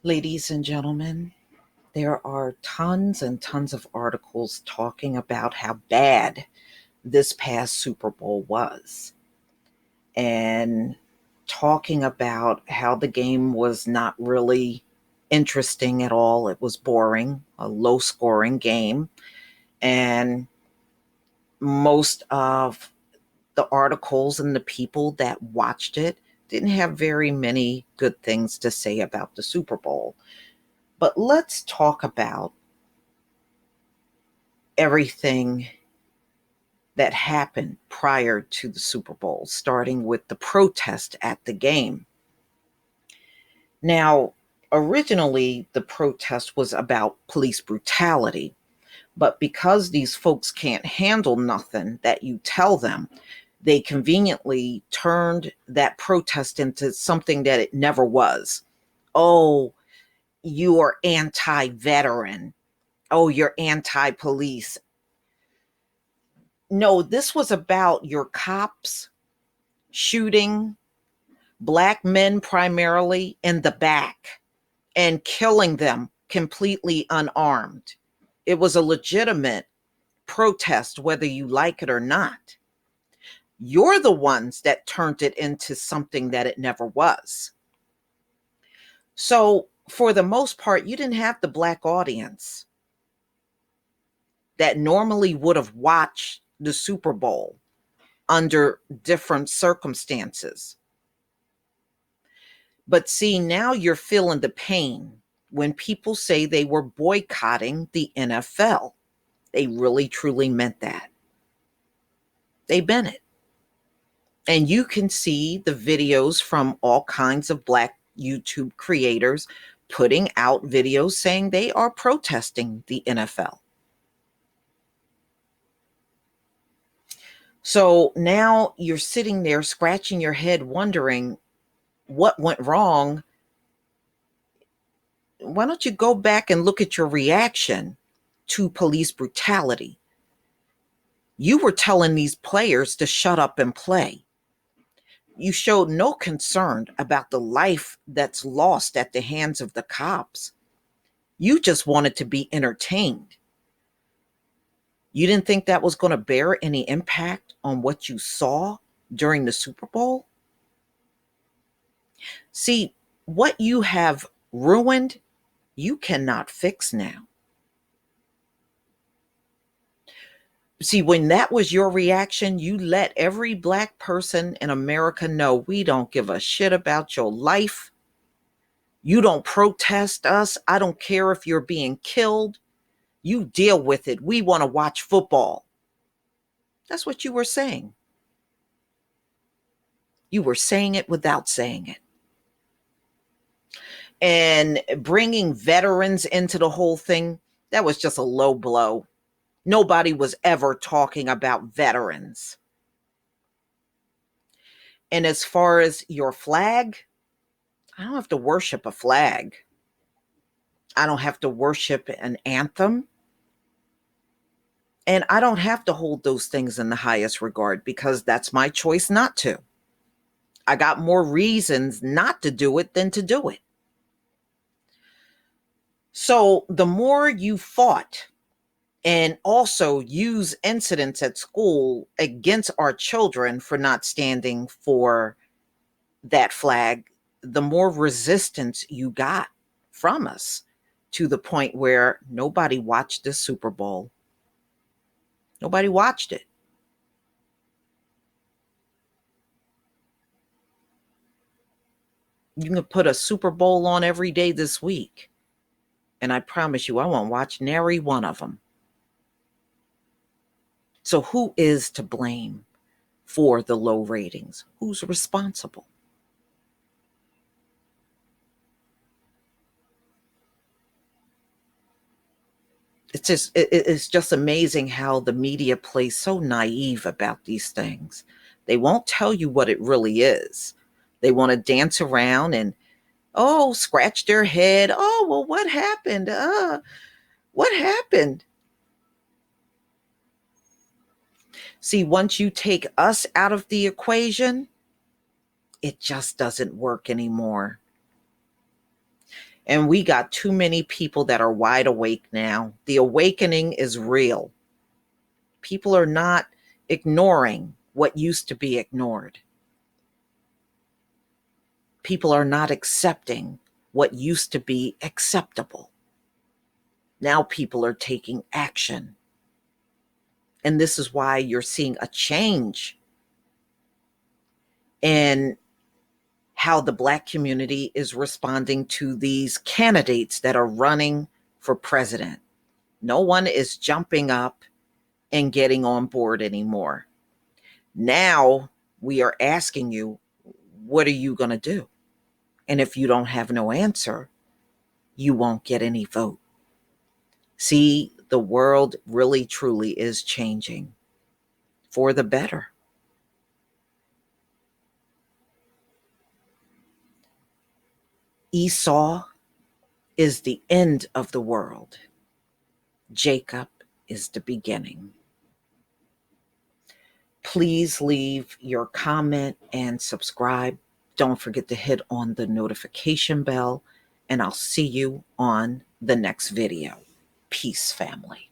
Ladies and gentlemen, there are tons and tons of articles talking about how bad this past Super Bowl was and talking about how the game was not really interesting at all. It was boring, a low scoring game. And most of the articles and the people that watched it didn't have very many good things to say about the Super Bowl. But let's talk about everything that happened prior to the Super Bowl, starting with the protest at the game. Now, originally, the protest was about police brutality, but because these folks can't handle nothing that you tell them, they conveniently turned that protest into something that it never was. Oh, you are anti veteran. Oh, you're anti police. No, this was about your cops shooting black men primarily in the back and killing them completely unarmed. It was a legitimate protest, whether you like it or not. You're the ones that turned it into something that it never was. So, for the most part, you didn't have the black audience that normally would have watched the Super Bowl under different circumstances. But see, now you're feeling the pain when people say they were boycotting the NFL. They really, truly meant that. They meant it. And you can see the videos from all kinds of Black YouTube creators putting out videos saying they are protesting the NFL. So now you're sitting there scratching your head wondering what went wrong. Why don't you go back and look at your reaction to police brutality? You were telling these players to shut up and play. You showed no concern about the life that's lost at the hands of the cops. You just wanted to be entertained. You didn't think that was going to bear any impact on what you saw during the Super Bowl? See, what you have ruined, you cannot fix now. See, when that was your reaction, you let every black person in America know we don't give a shit about your life. You don't protest us. I don't care if you're being killed. You deal with it. We want to watch football. That's what you were saying. You were saying it without saying it. And bringing veterans into the whole thing, that was just a low blow. Nobody was ever talking about veterans. And as far as your flag, I don't have to worship a flag. I don't have to worship an anthem. And I don't have to hold those things in the highest regard because that's my choice not to. I got more reasons not to do it than to do it. So the more you fought and also use incidents at school against our children for not standing for that flag, the more resistance you got from us, to the point where nobody watched the Super Bowl. Nobody watched it. You can put a Super Bowl on every day this week, and I promise you, I won't watch nary one of them. So who is to blame for the low ratings? Who's responsible? It's just amazing how the media plays so naive about these things. They won't tell you what it really is. They want to dance around and scratch their head. Oh, well, what happened? What happened? See, once you take us out of the equation, it just doesn't work anymore. And we got too many people that are wide awake now. The awakening is real. People are not ignoring what used to be ignored. People are not accepting what used to be acceptable. Now people are taking action. And this is why you're seeing a change in how the Black community is responding to these candidates that are running for president. No one is jumping up and getting on board anymore. Now we are asking you, what are you going to do? And if you don't have no answer, you won't get any vote. See, the world really truly is changing for the better. Esau is the end of the world. Jacob is the beginning. Please leave your comment and subscribe. Don't forget to hit on the notification bell, and I'll see you on the next video. Peace, family.